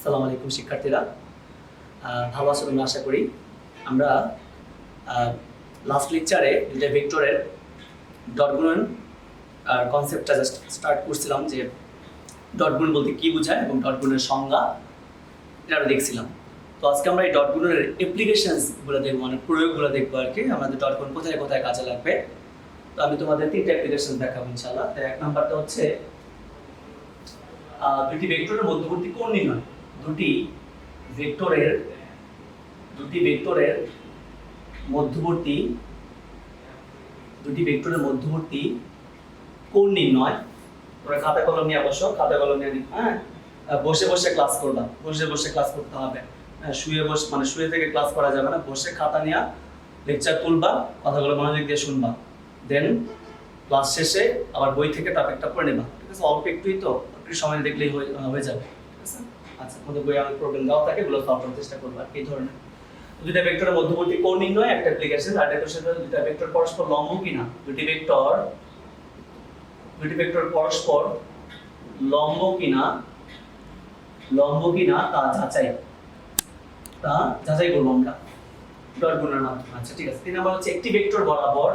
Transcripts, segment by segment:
আসসালামু আলাইকুম শিক্ষার্থীরা, ভালো আছো তোমরা আশা করি। আমরা লাস্ট লেকচারে দুইটা ভেক্টরের ডট গুণন আর কনসেপ্টটা জাস্ট স্টার্ট করছিলাম, যে ডট গুণন বলতে কী বোঝায় এবং ডট গুণনের সংজ্ঞা এটা আমরা দেখছিলাম। তো আজকে আমরা এই ডট গুণনের অ্যাপ্লিকেশনসগুলো দেখবো, মানে প্রয়োগগুলো দেখবো আর কি, আমাদের ডট গুণ কোথায় কোথায় কাজে লাগবে। তো আমি তোমাদের তিনটা অ্যাপ্লিকেশন দেখাবো ইনশাআল্লাহ। তো এক নাম্বারটা হচ্ছে দুটি ভেক্টরের মধ্যবর্তী কোণ নির্ণয়। দুটি ভেক্টরের মধ্যবর্তী কোণ নির্ণয়। তোমরা খাতা কলম নিয়ে বসো, খাতা কলম নিয়ে হ্যাঁ বসে বসে ক্লাস করবা, বসে বসে ক্লাস করতে হবে। শুয়ে থেকে ক্লাস করা যাবে না, বসে খাতা নিয়ে লেকচার তুলবা, কথাগুলো মনোযোগ দিয়ে শুনবা, দেন ক্লাস শেষে আবার বই থেকে টপিকটা পড়ে নেবা। ঠিক আছে, অল্প একটুই তো, একটু সময় দেখলেই হয়ে যাবে। ঠিক আছে, আচ্ছা তোমাদের বইয়ে অনেক প্রবলেম দেওয়া থাকে, এগুলো সলভ করার চেষ্টা করবা। এই ধরনের দুইটা ভেক্টরের মধ্যবর্তী কোণ নির্ণয় একটা অ্যাপ্লিকেশন, আর একটা হচ্ছে দুইটা ভেক্টর পরস্পর লম্ব কিনা। দুটি ভেক্টর পরস্পর লম্ব কিনা তা যাচাই করবো আমরা ডট গুণের মাধ্যমে। আচ্ছা ঠিক আছে, 3 নাম্বার হচ্ছে একটি ভেক্টর বরাবর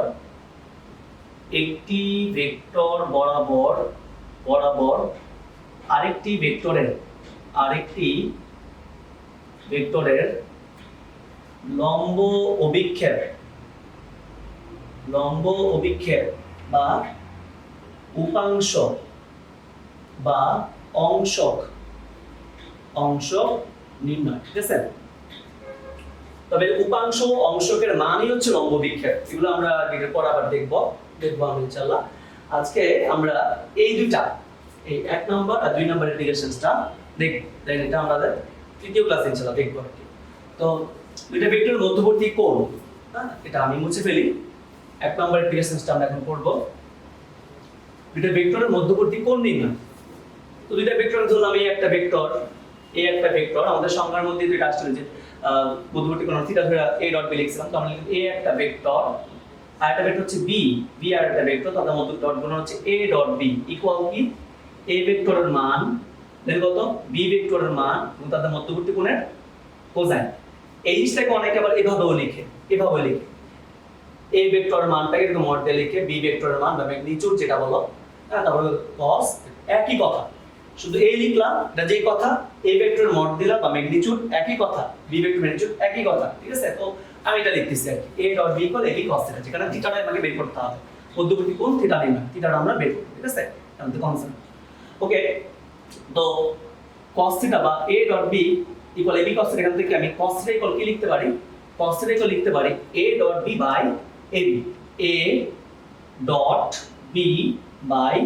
আরেকটি ভেক্টরের লম্ব অভিক্ষেপ বা উপাংশ বা অংশক নির্ণয়। ঠিক আছে, তবে উপাংশ অংশকের মানই হচ্ছে লম্ব বিক্ষেপ। এগুলো আমরা পরে আবার দেখবো আমরা ইনশাআল্লাহ। আজকে আমরা এই দুইটা, এই 1 নাম্বার আর 2 নাম্বার অ্যাপ্লিকেশনসটা দেখব, দেন এটা আমাদের তৃতীয় ক্লাসে ইনশাআল্লাহ দেখব আর কি। তো দুইটা ভেক্টরের মধ্যবর্তী কোণ, হ্যাঁ এটা আমি মুছে ফেলি। 1 নাম্বার অ্যাপ্লিকেশনসটা আমরা এখন করব, দুইটা ভেক্টরের মধ্যবর্তী কোণ নির্ণয়। তো দুইটা ভেক্টরের জন্য আমি একটা ভেক্টর আমাদের সংজ্ঞার মধ্যে দুইটা আসছে, যে মধ্যবর্তী কোণ থিটা ধরে a ডট b লিখছিলাম। তো আমরা লিখব a একটা ভেক্টর, আর একটা ভেক্টর হচ্ছে b আর একটা ভেক্টর, তাদের মধ্যে ডট গুণ হচ্ছে a ডট b ইকুয়াল কি a ভেক্টরের মান দেন কত b ভেক্টরের মান এবং তাদের মধ্যবর্তী কোণের কোসাইন। এই জিনিসটাকে অনেকে আবার এভাবেও লিখে a ভেক্টরের মানটাকে এরকম মড দিয়ে লিখে b ভেক্টরের মান বা ম্যাগনিটিউড যেটা বলো, হ্যাঁ তারপরে cos, একই কথা, শুধু a লিখলাম, এটা যেই কথা, a ভেক্টরের মড দিলাম বা ম্যাগনিটিউড একই কথা, b ভেক্টর ম্যাগনিটিউড একই কথা। ঠিক আছে, তো আমি এটা লিখতেছি আর কি, a dot b equal a cos theta, যেখানে থিটাটা আমাকে বের করতে হবে, মধ্যবর্তী কোণ থিটা নির্ণয়, থিটাটা আমরা বের করব। ঠিক আছে, আমাদের কনসেপ্ট ওকে। তো cos থিটা বা a dot b equal a b cos theta, এখান থেকে আমি cos থিটা ইকুয়াল কি লিখতে পারি, cos থিটা ইকুয়াল লিখতে পারি a dot b by ab, a dot b by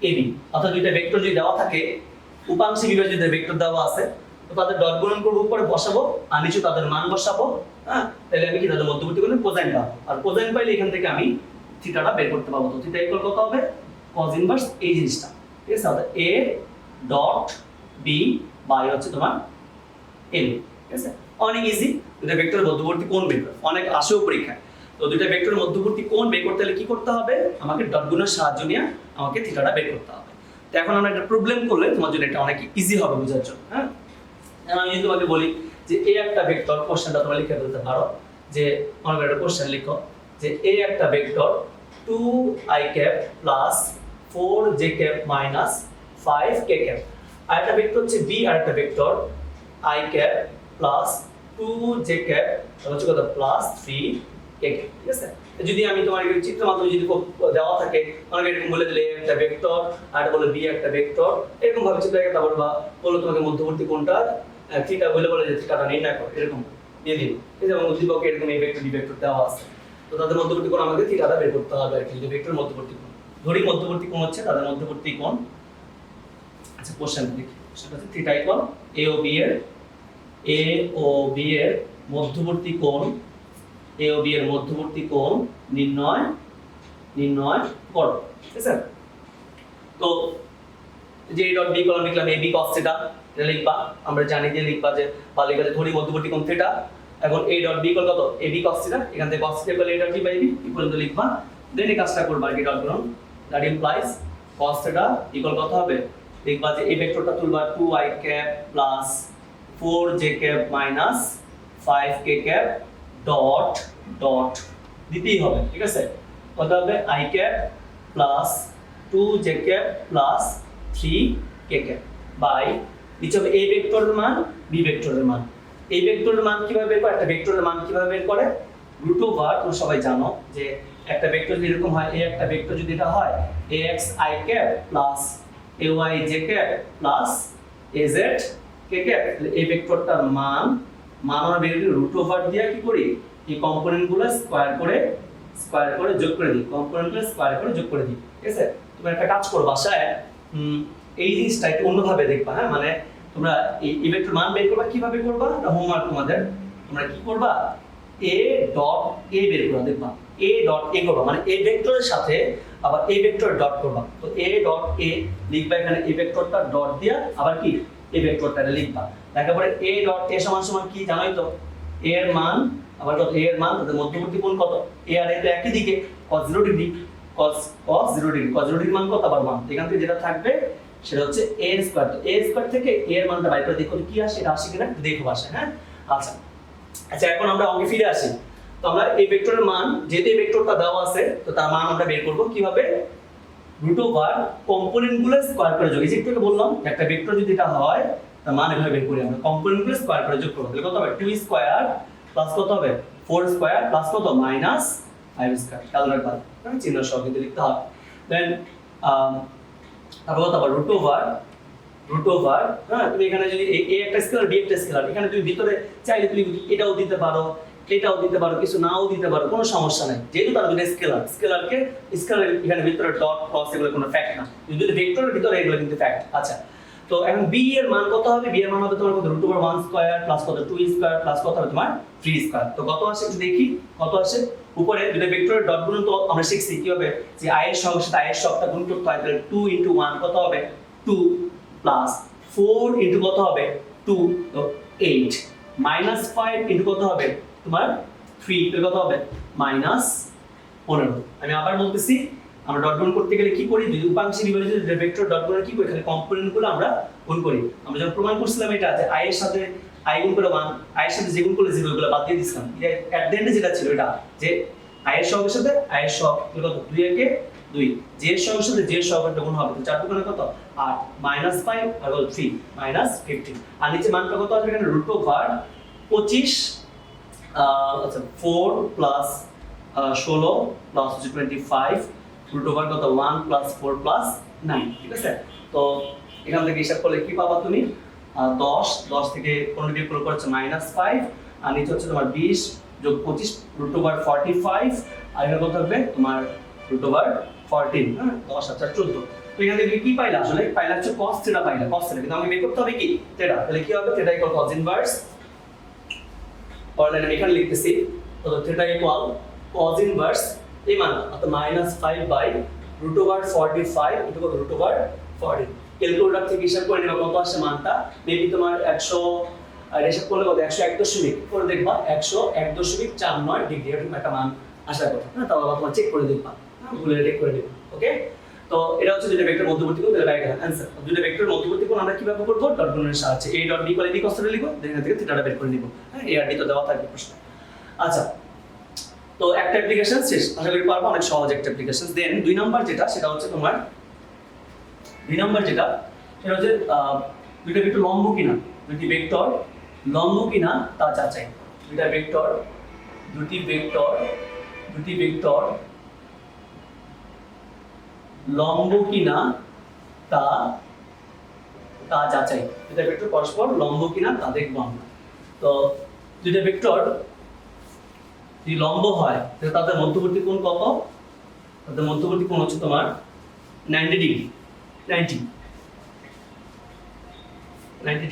ab। অর্থাৎ দুইটা ভেক্টর যদি দেওয়া থাকে, উপাংশে বিভাজিত ভেক্টর দেওয়া আছে, তো তাদের ডট গুণন করব, উপরে বসাবো আর নিচে তাদের মান বসাবো। হ্যাঁ, তাহলে আমি কি তাদের মধ্যবর্তী কোণের কোসাইন পাবো, আর কোসাইন পাইলে এখান থেকে আমি থিটাটা বের করতে পারবো। তো থিটা ইকুয়াল কত হবে, cos ইনভার্স এই জিনিসটা। ঠিক আছে, অর্থাৎ a ডট b বাই হচ্ছে তোমার ab। ঠিক আছে, অনেক ইজি। দুইটা ভেক্টরের মধ্যবর্তী কোণ বের করা অনেক আসেও পরীক্ষায়। তো দুইটা ভেক্টরের মধ্যবর্তী কোণ বের করতে হলে কি করতে হবে, আমাকে ডট গুণের সাহায্য নিয়ে আমাকে থিটাটা বের করতে হবে। তো এখন আমরা একটা প্রবলেম করলে তোমার জন্য এটা অনেক ইজি হবে বোঝার জন্য। হ্যাঁ, আমি যদি তোমাকে বলি যে a একটা ভেক্টর, কোশ্চেনটা তোমরা লিখে ফেলতে পারো, যে মনে করো একটা কোশ্চেন লিখো যে a একটা vector 2i cap plus 4j cap minus 5k cap, আর একটা ভেক্টর হচ্ছে b আর একটা vector i cap plus 2j cap হচ্ছে কত প্লাস 3k ক্যাপ। ঠিক আছে, যদি আমি তোমার চিত্রের মাধ্যমে যদি দেওয়া থাকে, তোমাকে এরকম বলে দিলে a একটা ভেক্টর আর বলে b একটা ভেক্টর, এরকম ভাবে চিত্র একটা বলবা, বলো তোমাকে মধ্যবর্তী কোণটা থিটা বলে যে থিটাটা নির্ণয় করো, এরকম দিয়ে দিন। এই যে উদ্দীপকে এরকম a ভেক্টর b ভেক্টর দেওয়া আছে, তো তাদের মধ্যবর্তী কোণ আমাদের থিটাটা বের করতে হবে আর কি, যে ভেক্টর মধ্যবর্তী কোণ ধরি মধ্যবর্তী কোণ হচ্ছে তাদের মধ্যবর্তী কোণ। আচ্ছা কোশ্চেন দেখি, সেটা হচ্ছে থিটা ইকুয়াল a ও b এর মধ্যবর্তী কোণ, নির্ণয় করো। ঠিক আছে, তো যে a ডট b কলম লিখলাম a b cos থিটা, এটা লিখবা, আমরা জানি যে লিখবা যে বা লিখবা যে ধরি মধ্যবর্তী কোণ থিটা। এখন a ডট b ইকুয়াল কত a b cos থিটা, এখান থেকে cos theta equal a dot b by b equal তো লিখবা, দেন এই কাজটা করবা আর কি, ডট গুণন, that implies cos theta equal কত হবে দেখবা যে এই ভেক্টরটা তুলবা 2i cap plus 4j cap minus 5k cap dot dot দিতেই হবে, ঠিক আছে? কত হবে i cap plus 2j cap plus 3k cap by নিচে হবে a ভেক্টরের মান b ভেক্টরের মান। এই ভেক্টরের মান কিভাবে বের করে, একটা ভেক্টরের মান কিভাবে বের করে, রুট ওভার, তোমরা সবাই জানো যে একটা ভেক্টর যদি এরকম হয়, এই একটা ভেক্টর যদি এটা হয় ax i cap plus ay j cap plus az k cap, এই ভেক্টরটার মান আমরা বের করি রুট ওভার দিয়ে কি করি, এই কম্পোনেন্টগুলো স্কয়ার করে যোগ করে দিই, কম্পোনেন্টগুলো স্কয়ার করে যোগ করে দিই, ঠিক আছে? তোমরা একটা কাজ করো বাসায়, এই জিনিসটা একটু অন্যভাবে দেখবা, হ্যাঁ? মানে তোমরা এই ভেক্টর মান বের করবা, কিভাবে করবা, এটা হোমওয়ার্ক তোমাদের। তোমরা কি করবা, a ডট a বের করবা, দেখবা a ডট a করবা, মানে a ভেক্টরের সাথে আবার a ভেক্টর ডট করবা। তো a ডট a লিখবা, এখানে a ভেক্টরটা ডট দিয়া আবার কি a ভেক্টরটা লিখবা। লেখার পরে a ডট a সমান সমান কি জানোই তো, a এর মান আবার কত, a এর মান, তাদের মধ্যবর্তী কোণ কত, a আর a তো একই দিকে, cos 0 degree, cos 0 degree, cos 0 ডিগ্রির মান কত আবার 1, এখান থেকে যেটা থাকবে সেটা হচ্ছে a স্কয়ার। তো a স্কয়ার থেকে a এর মানটা বাইর করে দেখো কি আসে, এটা আসে কিনা দেখো আসে, হ্যাঁ? আচ্ছা এখন আমরা অঙ্কে ফিরে আসি। তো আমরা এই ভেক্টরের মান, যেহেতু এই ভেক্টরটা দেওয়া আছে, তো তার মান আমরা বের করব কিভাবে, রুট ওভার কম্পোনেন্টগুলো স্কয়ার করে যোগ। এই যে একটু আগে বললাম একটা ভেক্টর যদি এটা হয় তার মান এভাবে বের করি আমরা, কম্পোনেন্টগুলো স্কয়ার করে যোগ করব। তাহলে কত হবে 2 স্কয়ার প্লাস কত হবে 4 স্কয়ার প্লাস কত মাইনাস 5 স্কয়ার, খেয়াল রাখবা চিহ্ন সহ কিন্তু লিখতে হবে। দেন তারপর কত হবে রুট ওভার, হ্যাঁ? তুমি এখানে যদি a একটা স্কেলার b একটা স্কেলার, এখানে তুমি ভিতরে চাইলে তুমি এটাও দিতে পারো, কিছু নাও দিতে পারো, কোনো সমস্যা নাই, যেহেতু তারা দুটো স্কেলার এখানে ভিতরে ডট ক্রস এগুলো কোনো ফ্যাক্ট না, যদি ভেক্টরের ভিতরে এগুলো কিন্তু ফ্যাক্ট। আচ্ছা তো এখন b এর মান কত হবে, b এর মান হবে তোমার কত, রুট ওভার 1 স্কয়ার প্লাস কত 2 স্কয়ার প্লাস কত হবে তোমার 3 স্কয়ার। তো কত আসে একটু দেখি, কত আসে, উপরে দুটো ভেক্টরের ডট গুণন তো আমরা শিখছি কি হবে, যে i এর সঙ্গে সাথে i এর সবটা গুণ করতে হয়, তাহলে 2 * 1 কত হবে 2 প্লাস 4 * কত হবে 2, তো 8 মাইনাস 5 * কত হবে তোমার 3, তো কত হবে মাইনাস 15। আমি আবার বলতেছি, আমরা ডট গুণ করতে গেলে কি করি, যদি উপাংশে বিভাজিত ভেক্টর ডট গুণ কি করি, এখানে কম্পোনেন্টগুলো আমরা গুণ করি। আমরা যখন প্রমাণ করছিলাম এটা যে i এর সাথে i গুণ করে 1, i এর সাথে যে গুণ করলে 0, এগুলো বাদ দিয়ে দিছিলাম। এট দ্য এন্ডে যেটা ছিল এটা যে i এর সহগের সাথে i এর সহগ কত 2 একে 2, j এর সহগের সাথে j এর সহগটা গুণ হবে, তো 4 দুগুণে কত 8 মাইনাস 5 আর 3 মাইনাস 15। আর নিচে মানটা কত আসবে এখানে রুট ওভার 25, আচ্ছা 4 প্লাস 16 প্লাস 25, রুট ওভার কত 1 প্লাস 4 প্লাস 9, ঠিক আছে? তো এখান থেকে হিসাব করলে কি পাবা তুমি, 10 থেকে 15 বিয়োগ করলে হচ্ছে -5, আর নিচে হচ্ছে তোমার 20 যোগ 25 রুট ওভার 45, আর এখানে কত হবে তোমার রুট ওভার 14, হ্যাঁ 10 আর 4 14। তো এখান থেকে কি পাইলা, আসলে পাইলা হচ্ছে cos থিটা পাইলা, cos থিটা, কিন্তু আমাকে বের করতে হবে কি থিটা, তাহলে কি হবে থিটা ইকুয়াল cos ইনভার্স, অনলাইনে আমি এখানে লিখতেছি, তো থিটা ইকুয়াল cos ইনভার্স এই মান অর্থাৎ -5 বাই রুট ওভার 45 ইনটু কত রুট ওভার 14। ক্যালকুলেটর থেকে হিসাব করে নেবা কত আসে মানটা, মেবি তোমার 100 আর হিসাব করলে কত 101 দশমিক করে দেখবা 101.49 ডিগ্রি এরকম একটা মান আসার কথা, হ্যাঁ? তাও আবার তোমার চেক করে দেখবা, হ্যাঁ ভুলে চেক করে দেখবা, ওকে? তো এটা হচ্ছে দুটো ভেক্টর মধ্যবর্তী কোণ, তাহলে বাইরে आंसर দুটো ভেক্টর মধ্যবর্তী কোণ আমরা কিভাবে করব, ডট গুণনের সাহায্যে a ডট b করে b cos লিখব, এখান থেকে থিটাটা বের করে নিব, হ্যাঁ a আর b তো দেওয়া থাকবে প্রশ্ন। আচ্ছা তো একটা অ্যাপ্লিকেশন শেষ, আশা করি পারবো, অনেক সহজ একটা অ্যাপ্লিকেশন। দেন দুই নাম্বার যেটা সেটা হচ্ছে তোমার সেটা হচ্ছে দুটো ভেক্টর লম্ব কিনা, দুটি ভেক্টর লম্ব কিনা তা যাচাই। দুটি ভেক্টর লম্ব কিনা তা যাচাই, দুটো ভেক্টর পরস্পর লম্ব কিনা তা দেখব আমরা। তো দুটো ভেক্টর যদি লম্ব হয় তাহলে তাদের মধ্যবর্তী কোণ কত, তাদের মধ্যবর্তী কোণ হচ্ছে তোমার 90 ডিগ্রি, 90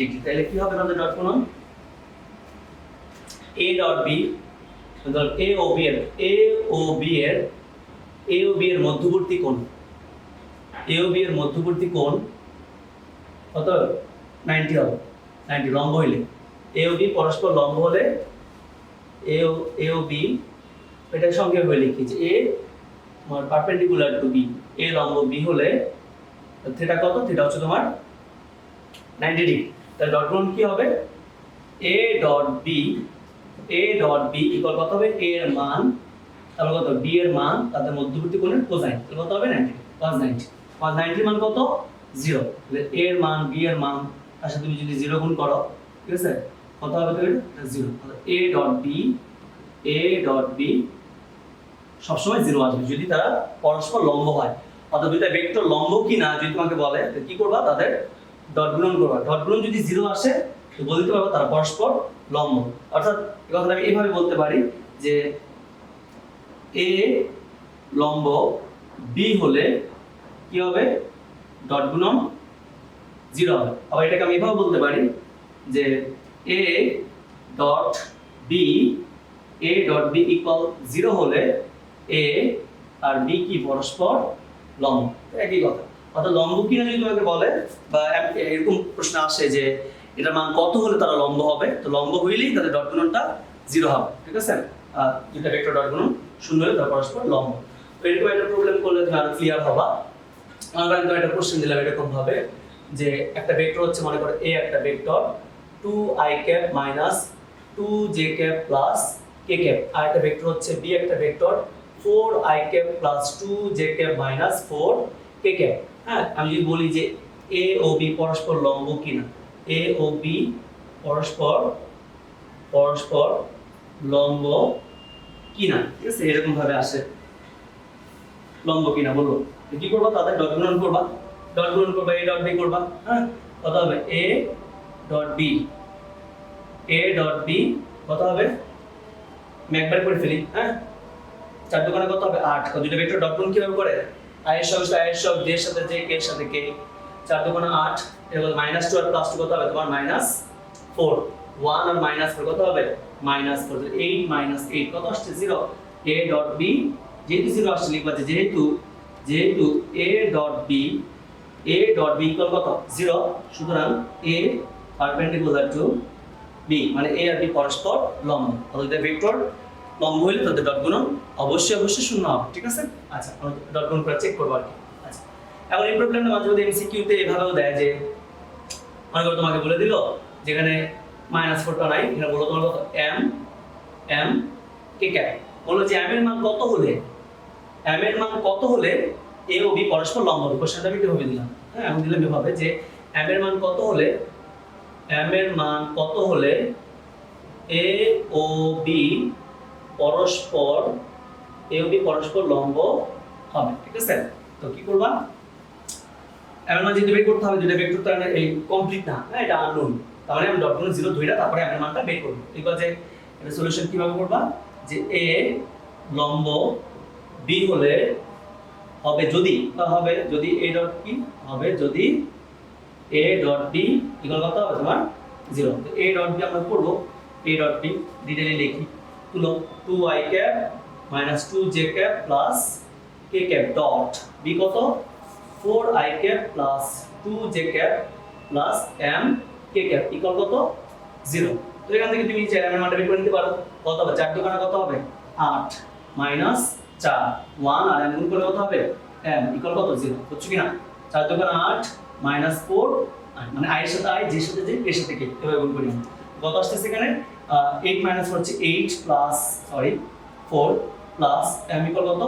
ডিগ্রি। তাহলে কি হবে তাদের ডট গুণন, a ডট b, ধর a ও b এর মধ্যবর্তী কোণ, কত 90 হবে, 90 লম্ব হইলে a ও b পরস্পর লম্ব হলে a ও b এটার সঙ্গে হয়ে লিখি যে a তোমার পারপেন্ডিকুলার টু b, a লম্ব b হলে থিটা কত, থিটা হচ্ছে তোমার 90 ডিগ্রি। তাহলে ডট গুণন কি হবে? a ডট b ইকুয়াল কত হবে? a এর মান তাহলে কত b এর মান তাদের মধ্যবর্তী কোণের কোসাইন তাহলে কত হবে? 90 cos 90 cos 90 মান কত? 0। তাহলে a এর মান b এর মান তার সাথে তুমি যদি 0 গুণ করো ঠিক আছে কত হবে? তাহলে 0। তাহলে a ডট b সবসময় 0 আসবে যদি তারা পরস্পর লম্ব হয়। অর্থাৎ দুইটা ভেক্টর লম্ব কিনা যদি তোমাকে বলে তো কি করবা? তাদের ডট গুণন করবা। ডট গুণন যদি 0 আসে তো বলতে পারবো তারা পরস্পর লম্ব। অর্থাৎ এই কথাটা আমি এইভাবে বলতে পারি যে a লম্ব b হলে কি হবে? ডট গুণন 0 হবে। আবার এটাকে আমি এভাবে বলতে পারি যে a ডট b ইকুয়াল 0 হলে a আর b কি পরস্পর লম্ব। একই কথা। অর্থাৎ লম্ব কিনা যদি তোমাকে বলে বা এরকম প্রশ্ন আসে যে এটার মান কত হলে তারা লম্ব হবে, তো লম্ব হইলেই তাদের ডট গুণনটা 0 হবে। ঠিক আছে? দুইটা ভেক্টর ডট গুণন 0 হলে তারা পরস্পর লম্ব। তো এরকম একটা প্রবলেম করলে তুমি আরো ক্লিয়ার হবা। আমরা কিন্তু একটা কোশ্চেন দিলাম এরকম ভাবে যে একটা ভেক্টর হচ্ছে মনে করো a একটা vector 2i cap minus 2j cap plus k cap, আর একটা ভেক্টর হচ্ছে b একটা vector 4i cap plus 2j cap minus 4k cap. হ্যাঁ, আমি যদি বলি যে a ও b পরস্পর লম্ব কিনা, a ও b পরস্পর লম্ব কিনা, ঠিক আছে? এরকম ভাবে আসে লম্ব কিনা বলবো কি করবা? তাদের ডট গুণন করবা। a ডট b করবা। হ্যাঁ, কত হবে? a ডট b কত হবে? আমি একবার করে ফেলি। হ্যাঁ, 4 দোকানে কত হবে? 8। দুইটা ভেক্টর ডট গুণন কিভাবে করে? i এর সঙ্গে i এর সঙ্গে j এর সাথে j k এর সাথে k। 4 দোকানে 8 এর -2 আর +2 কত হবে? তোমার -4। 1 আর -4 কত হবে? -4। 8 8 কত আসছে? 0। a ডট b যেহেতু 0 আসছে লিখবা যে যেহেতু a ডট b ইকুয়াল কত? 0। সুতরাং a পারপেন্ডিকুলার টু b মানে a আর b পরস্পর লম্ব। তাহলে ভেক্টর লম্ব হইলে তাদের ডট গুণন অবশ্যই 0 হবে। ঠিক আছে? আচ্ছা, আমরা ডট গুণন করে চেক করব আর কি। আচ্ছা, এখন এই প্রবলেমটা মাঝে মধ্যে এমসিকিউ তে এভাবেও দেয় যে মনে করো তোমাকে বলে দিল যেখানে -4 টা নাই, এখানে বলো তোমার কত? m k cap. বলো যে m এর মান কত হলে a ও b পরস্পর লম্ব হবে। কোশ্চেনটা আমি কিভাবে দিলাম? হ্যাঁ, আমি দিলাম এভাবে যে m এর মান কত হলে a ও b পরস্পর লম্ব হবে। ঠিক আছে? তো কি করবা? m এর মান যেটা বের করতে হবে, দুটো ভেক্টর তো এই কমপ্লিট না, হ্যাঁ, এটা আননোন। তার মানে আমি ডট গুণন 0 ধইরা তারপরে m এর মানটা বের করব। এবার যে এটা সলিউশন কিভাবে করবা? যে a লম্ব b হলে হবে যদি a ডট কি হবে? যদি a ডট b ইকুয়াল কত হবে তোমার? 0। তো a ডট b আমরা করব। a ডট b ডিটেইলে লিখি। তুলো 2i cap minus 2j cap plus k cap dot b কত? 4i cap plus 2j cap plus m k cap equal কত? 0। তো এখান থেকে তুমি m এর মানটা বের করে নিতে পারো। কত হবে? 4 দোকানে কত হবে? 8 মাইনাস 4 1 আর m গুণ করলে কত হবে? m ইকুয়াল কত? 0। বুঝছো কি না? 4 দোকানে 8 মাইনাস 4 মানে i এর সাথে i, j এর সাথে j, k এর সাথে k এভাবে গুণ করি। কত আসছে এখানে? 8 মাইনাস 4 হচ্ছে 8 প্লাস 4 প্লাস m ইকুয়াল কত?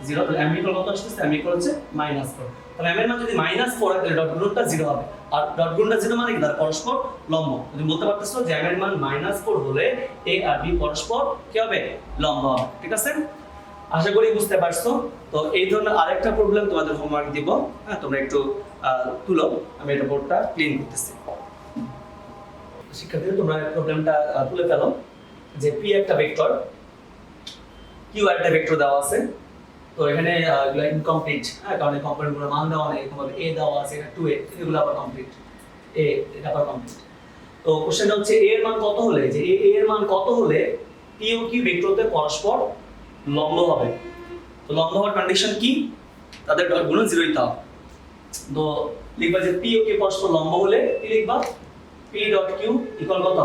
0। তাহলে m ইকুয়াল কত আসছে? m ইকুয়াল হচ্ছে -4। তাহলে m এর মান যদি -4 হয় তাহলে ডট গুণনটা 0 হবে। আর ডট গুণনটা 0 মানে কি? তার পরস্পর লম্ব। তুমি বলতে পারতেছো যে m এর মান -4 হলে a আর b পরস্পর কি হবে? লম্ব হবে। ঠিক আছে? আশা করি বুঝতে পারছো। তো এই ধরনের আরেকটা প্রবলেম তোমাদের হোমওয়ার্ক দিব। হ্যাঁ, তোমরা একটু তুলো, আমি এটা বোর্ডটা ক্লিন করতেছি। শিক্ষার্থীরা তোমরা প্রবলেমটা তুলে ফেলো যে p একটা ভেক্টর, q একটা ভেক্টর দেওয়া আছে। তো এখানে এগুলো ইনকমপ্লিট, হ্যাঁ, কারণ এই কম্পোনেন্টগুলোর মান দেওয়া নেই। তোমাদের a দেওয়া আছে, এটা 2a, এগুলো আবার কমপ্লিট, এটা আবার কমপ্লিট। তো কোশ্চেনটা হচ্ছে a এর মান কত হলে p ও q ভেক্টরতে পরস্পর লম্ব হবে। তো লম্ব হওয়ার কন্ডিশন কি? তাদের ডট গুণন 0 হইতে হবে। তো লিখবা যে p ও q পরস্পর লম্ব হলে কি লিখবা? p ডট q ইকুয়াল কত?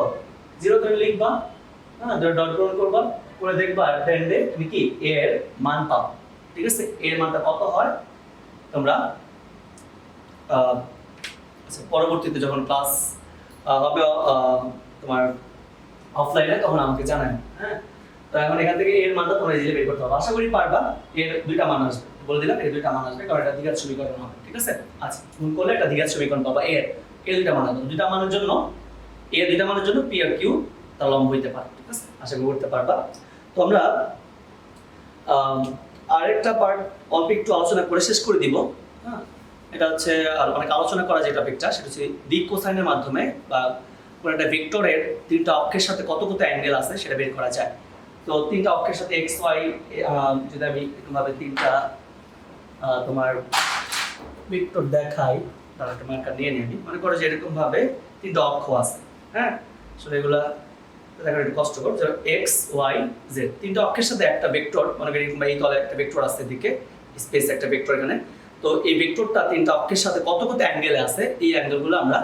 0 ধরে লিখবা। হ্যাঁ, ডট গুণন করবা, করে দেখবা এট দ্য এন্ডে তুমি কি a এর মান পাও। ঠিক আছে? a এর মানটা কত হয় তোমরা পরবর্তীতে যখন ক্লাস হবে তোমার অফলাইনে তখন আমাকে জানায়। হ্যাঁ, তো এখন এখান থেকে এর মানটা তোমরা ইজিলি বের করতে পারবে, আশা করি পারবা। এর দুইটা মান আসবে, বলে দিলাম এর দুইটা মান আসবে, কারণ এটা দ্বিঘাত সমীকরণ হবে। ঠিক আছে, আচ্ছা গুণ করলে এটা দ্বিঘাত সমীকরণ পাবা। এর দুইটা মান আসবে, দুইটা মানের জন্য দুইটা মানের জন্য পি আর কিউ তার লম্ব হইতে পারে। ঠিক আছে, আশা করি করতে পারবা। তো আমরা আরেকটা পার্ট অল্প একটু আলোচনা করে শেষ করে দিব। হ্যাঁ, এটা হচ্ছে আর অনেক আলোচনা করা যে টপিকটা, সেটা হচ্ছে দিক কোসাইনের মাধ্যমে বা কোনো একটা ভেক্টরের তিনটা অক্ষের সাথে কত কত অ্যাঙ্গেল আছে সেটা বের করা যায়। তো তিনটা অক্ষের সাথে এক্স ওয়াই, যদি আমি এরকমভাবে তিনটা তোমার ভেক্টর দেখাই, তার একটা মার্কার নিয়ে নিই। আমি মনে করো যে এরকম ভাবে তিনটা অক্ষ আছে। হ্যাঁ, আসলে এগুলা দেখার একটু কষ্টকর। যেমন এক্স ওয়াই জেড, তিনটা অক্ষের সাথে একটা ভেক্টর, মনে করি এরকম এই তলে একটা ভেক্টর আছে, দিকে স্পেস একটা ভেক্টর এখানে। তো এই ভেক্টরটা তিনটা অক্ষের সাথে কত কত অ্যাঙ্গেলে আছে, এই অ্যাঙ্গেলগুলো আমরা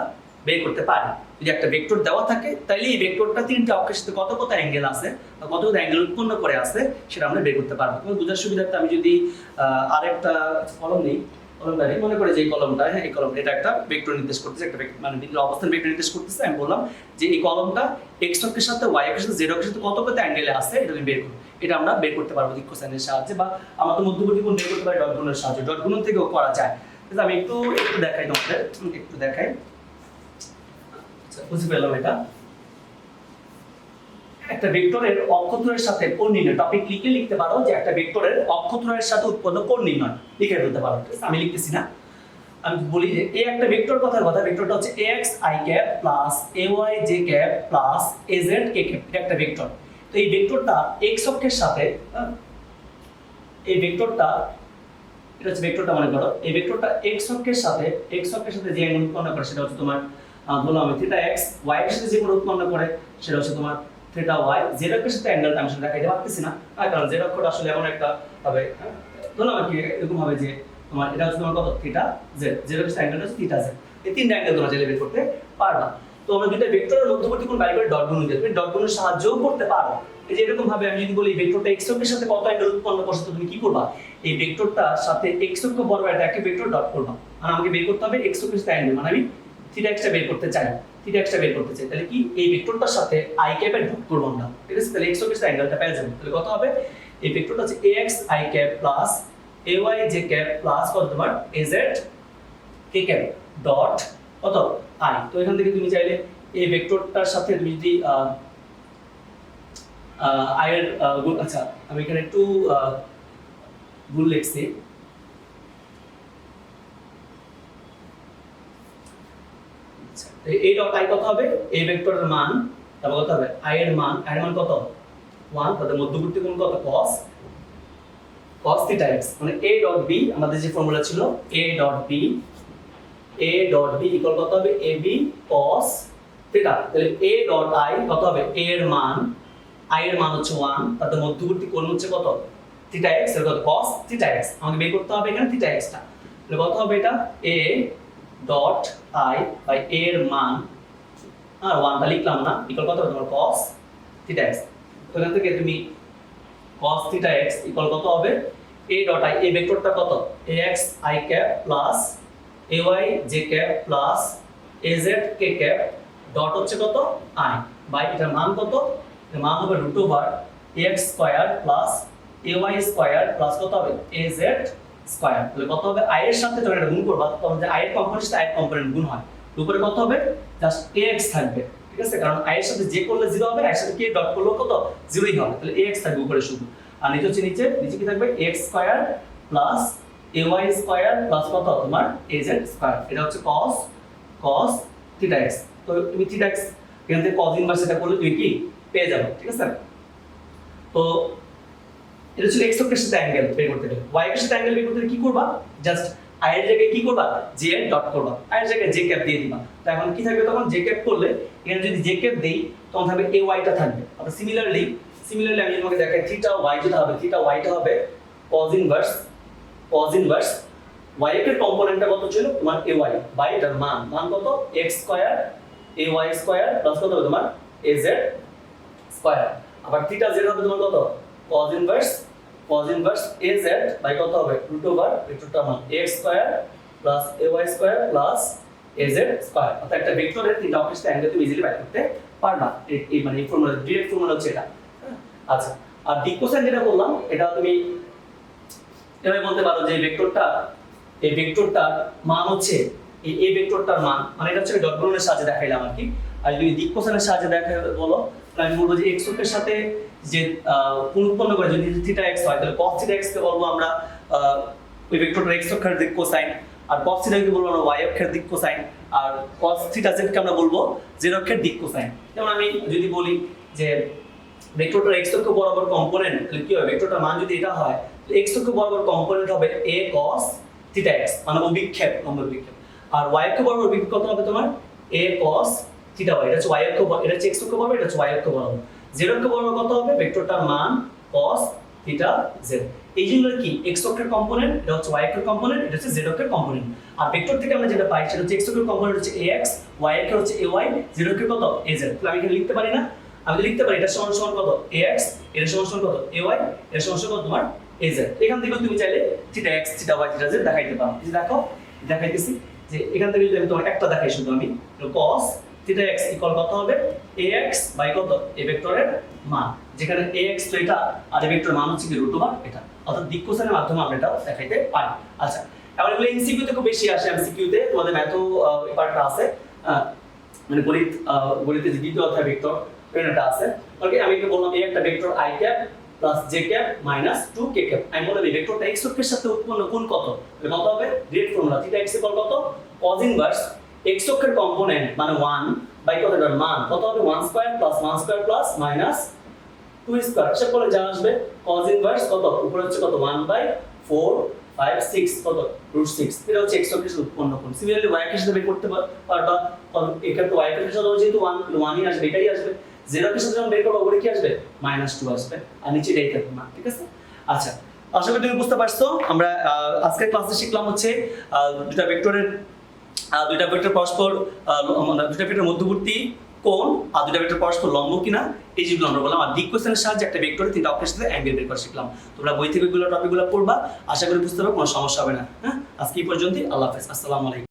বের করতে পারি। যদি একটা ভেক্টর দেওয়া থাকে তাহলে এই ভেক্টরটা তিনটা অক্ষের সাথে কত কত অ্যাঙ্গেল আছে বা কত কত অ্যাঙ্গেল উৎপন্ন করে আছে সেটা আমরা বের করতে পারবো। তোমার বোঝার সুবিধার্থে আমি যদি আরেকটা কলম নিই, কলমটা মনে করে যে এই কলমটা, হ্যাঁ এই কলম, এটা একটা ভেক্টর নির্দেশ করতেছে, একটা মানে বিন্দুর অবস্থান ভেক্টর নির্দেশ করতেছে। আমি বললাম যে এই কলমটা এক্স অক্ষের সাথে ওয়াই অক্ষের সাথে জেড অক্ষের সাথে কত কত অ্যাঙ্গেলে আছে এটা আমি বের করব। এটা আমরা বের করতে পারবো দিক কোসাইনের সাহায্যে, বা আমাদের মধ্যবর্তী কোণ বের করতে পারি ডট গুণের সাহায্যে। ডট গুণ থেকেও করা যায়। আমি একটু দেখাই তোমাদের, একটু দেখাই। বুঝতে পেলাম, এটা একটা ভেক্টরের অক্ষত্রয়ের সাথে কোণ নির্ণয় টপিক লিখতে পারো যে একটা ভেক্টরের অক্ষত্রয়ের সাথে উৎপন্ন কোণ নির্ণয় লিখে ফেলতে পারো। আমি লিখতেছি না, আমি বলি যে এই একটা ভেক্টর কথার কথা, ভেক্টরটা হচ্ছে ax i cap plus ay j cap plus az k cap, এটা একটা ভেক্টর। তো এই ভেক্টরটা x অক্ষের সাথে, এই ভেক্টরটা, এটা হচ্ছে ভেক্টরটা মনে করো, এই ভেক্টরটা x অক্ষের সাথে যে অ্যাঙ্গেল উৎপন্ন করে সেটা হচ্ছে তোমার বললাম আমি থিটা x, y এর সাথে যে কোণ উৎপন্ন করে সেটা হচ্ছে তোমার থিটা y, z অক্ষের সাথে অ্যাঙ্গেলটা আমি দেখাইতে পারতেছি না, কারণ z অক্ষটা আসলে এমন একটা হবে, বললাম আর কি এরকম হবে যে তোমার এটা হচ্ছে তোমার কত থিটা z, z অক্ষের সাথে অ্যাঙ্গেলটা হচ্ছে থিটা z। এই তিনটা অ্যাঙ্গেল তোমরা চাইলে বের করতে পারবা। তো আমরা দুইটা ভেক্টরের মধ্যবর্তী কোণ বাইর করে ডট গুণ দিয়ে তুমি ডট গুণের সাহায্যও করতে পারো। এই যে এরকম ভাবে আমি যদি বলি ভেক্টরটা x অক্ষের সাথে কত অ্যাঙ্গেল উৎপন্ন করছে, তুমি কি করবা, এই ভেক্টরটার সাথে x অক্ষ বরাবর একটা একই ভেক্টর ডট করবা। আর আমাকে বের করতে হবে x অক্ষের সাথে অ্যাঙ্গেল, মানে আমি থিটা x টা বের করতে চাই, তাহলে কি এই ভেক্টরটার সাথে i ক্যাপের ডট করব আমরা। ঠিক আছে, তাহলে x অক্ষের সাথে অ্যাঙ্গেলটা পেয়ে যাবে। তাহলে কত হবে, এই ভেক্টরটা হচ্ছে ax i cap plus ay j cap plus কত তোমার az k ক্যাপ ডট কত i। তো এখান থেকে তুমি চাইলে এই ভেক্টরটার সাথে তুমি যদি i এর গুণ, আচ্ছা আমি এখানে একটু ভুল লিখছি, এই ডট i কত হবে, এই ভেক্টরের মান, তারপর কত হবে i এর মান, কত 1, তাদের মধ্যবর্তী কোণ কত cos থিটা x, মানে a ডট b আমাদের যে ফর্মুলা ছিল a ডট b ইকুয়াল কত হবে ab cos থিটা। তাহলে a ডট i কত হবে, a এর মান, i এর মান হচ্ছে 1, তাদের মধ্যবর্তী কোণ হচ্ছে কত থিটা x, এর কত cos থিটা x, আমাকে বের করতে হবে এখানে থিটা x টা। তাহলে কত হবে এটা a dot i by a এর মান, আর 1 টা লিখলাম না, ইকুয়াল কত হবে তোমার cos থিটা x। তো এখান থেকে তুমি cos থিটা x ইকুয়াল কত হবে a ডট i, এই ভেক্টরটা কত ax i cap plus ay j cap plus az k cap dot হচ্ছে কত i বাই এটার মান কত, এর মান হবে root over ax square plus ay square plus কত হবে az স্কয়ার। তাহলে কত হবে i এর সাথে যখন এটা গুণ করবা তখন যে i এর কম্পোনেন্ট সাথে i এর কম্পোনেন্ট গুণ হয়, উপরে কত হবে জাস্ট ax থাকবে। ঠিক আছে, কারণ i এর সাথে যে করলে 0 হবে, i এর সাথে k ডট করলে কত 0ই হবে, তাহলে ax থাকবে উপরে শুধু। আর নিচে হচ্ছে নিচে কি থাকবে x square plus ay square plus কত তোমার az স্কয়ার, এটা হচ্ছে cos থিটা x। তো তুমি থিটা x এখান থেকে cos ইনভার্স এটা করলে তুমি কি পেয়ে যাবে। ঠিক আছে, তো এটা হচ্ছে x অক্ষের সাথে অ্যাঙ্গেল বের করতে গেলে, y এর সাথে অ্যাঙ্গেল বের করতে কি করবা, জাস্ট i এর জায়গায় কি করবা j এর ডট করবা, i এর জায়গায় j ক্যাপ দিয়ে দিবা। তো এখন কি থাকবে তখন j ক্যাপ করলে, এখানে যদি j ক্যাপ দেই তখন থাকবে ay টা থাকবে। অর্থাৎ সিমিলারলি আমি তোমাকে দেখাই থিটা y যেটা হবে, থিটা y টা হবে cos ইনভার্স y এর কম্পোনেন্টটা কত ছিল তোমার ay বাই এটার মান কত x square ay square plus কত হবে তোমার az স্কয়ার। আবার থিটা z হবে তোমার কত cos ইনভার্স az বাই কত হবে রুট ওভার ভেক্টরটার মান x square plus ay square plus az square. অর্থাৎ একটা ভেক্টরের তিনটা অপোজিট অ্যাঙ্গেল তুমি ইজিলি বের করতে পারবা। এই মানে এই ফর্মুলা ডিরেক্ট ফর্মুলা হচ্ছে এটা। আচ্ছা, আর দিক কোসাইন যেটা বললাম এটা তুমি এভাবে বলতে পারো যে এই ভেক্টরটার মান হচ্ছে এই ভেক্টরটার মান, মানে এটা হচ্ছে ডট গুণনের সাহায্যে দেখাইলাম আর কি। আর যদি দিক কোসাইনের সাহায্যে দেখাই বলো তাহলে আমি বলবো যে x অক্ষের সাথে যে পুনরুৎপন্ন করে যদি থিটা x হয় তাহলে cos থিটা x কে বলবো আমরা ওই ভেক্টরটার x অক্ষের দিক কোসাইন, আর cos থিটা কে বলবো আমরা y অক্ষের দিক কোসাইন, আর cos থিটা z কে আমরা বলবো z অক্ষের দিক কোসাইন। যেমন আমি যদি বলি যে ভেক্টরটার x অক্ষ বরাবর কম্পোনেন্ট, তাহলে কি হবে ভেক্টরটার মান যদি এটা হয় তাহলে x অক্ষ বরাবর কম্পোনেন্ট হবে a cos থিটা x, মানে অভিক্ষেপ, লম্ব অভিক্ষেপ। আর y অক্ষ বরাবর অভিক্ষেপ কত হবে তোমার a cos থিটা y, এটা হচ্ছে y অক্ষ, এটা হচ্ছে x অক্ষ বরাবর, এটা হচ্ছে y অক্ষ বরাবর। z অক্ষ বরাবর কত হবে ভেক্টরটার মান cos থিটা z। এই জন্য কি x অক্ষের কম্পোনেন্ট এটা হচ্ছে y অক্ষের কম্পোনেন্ট, এটা হচ্ছে z অক্ষের কম্পোনেন্ট। আর ভেক্টর থেকে আমরা যেটা পাই সেটা হচ্ছে x অক্ষের কম্পোনেন্ট হচ্ছে ax, y অক্ষের হচ্ছে ay, z অক্ষের কত az। তাহলে আমি এখানে লিখতে পারি না, আমি লিখতে পারি এটা সমান সমান কত ax, এটা সমান সমান কত ay, এটা সমান সমান কত তোমার az। এখান থেকে তুমি চাইলে theta x theta y theta z দেখাইতে পারো। এই যে দেখো দেখাইতেছি যে এখান থেকে যদি আমি তোমাকে একটা দেখাই শুধু আমি cos থিটা x ইকুয়াল কত হবে ax বাই কত এই ভেক্টরের মান, যেখানে ax তো এটা আর এই ভেক্টরের মান হচ্ছে কি √ এটা। অর্থাৎ দিক কোসাইনের মাধ্যমে আমরা এটা দেখাইতে পারি। আচ্ছা, এবার এগুলো এমসিকিউ তে খুব বেশি আসে, এমসিকিউ তে তোমাদের ম্যাথও এই পার্টটা আছে, মানে গণিতের যে দ্বিতীয় অধ্যায় ভেক্টর এটা আছে। ওকে, আমি কি বললাম এই একটা vector i cap plus j cap minus 2k cap. আমি বললাম এই ভেক্টরটা x অক্ষের সাথে উৎপন্ন কোণ কত, তাহলে কত হবে direct formula theta x equal কত cos ইনভার্স x অক্ষের কম্পোনেন্ট মানে 1 বাই কত এর মান কত হবে 1 square plus 1 square plus minus 2 square. সব বলে যা আসবে cos ইনভার্স কত উপরে হচ্ছে কত 1 বাই 4 5 6 কত √6। এটা হচ্ছে x অক্ষের সাথে উৎপন্ন কোণ। সিমিলারলি y অক্ষের সাথে বের করতে পারবা, কারণ এখানে তো y অক্ষের সাথে যেহেতু 1 ই আসবে, এটাই আসবে। z অক্ষের সাথে যখন বের করব ওরে কি আসবে -2 আসবে, আর নিচে এটাই থাকবে মান। ঠিক আছে? আচ্ছা, আশা করি তুমি বুঝতে পারছো। আমরা আজকের ক্লাসে শিখলাম হচ্ছে দুটো ভেক্টর পরস্পর মানে দুটো ভেক্টর মধ্যবর্তী কোণ আর দুটো ভেক্টর পরস্পর লম্ব কিনা এই যেগুলো আমরা বললাম। আর দিক কোসাইনের সাহায্যে একটা ভেক্টরের তিনটা অক্ষের সাথে অ্যাঙ্গেল বের করা শিখলাম। তোমরা বই থেকে এগুলো টপিকগুলো পড়বা, আশা করি বুঝতে পারবে, কোনো সমস্যা হবে না। হ্যাঁ, আজকে এই পর্যন্তই। আল্লাহ হাফেজ, আসসালামু আলাইকুম।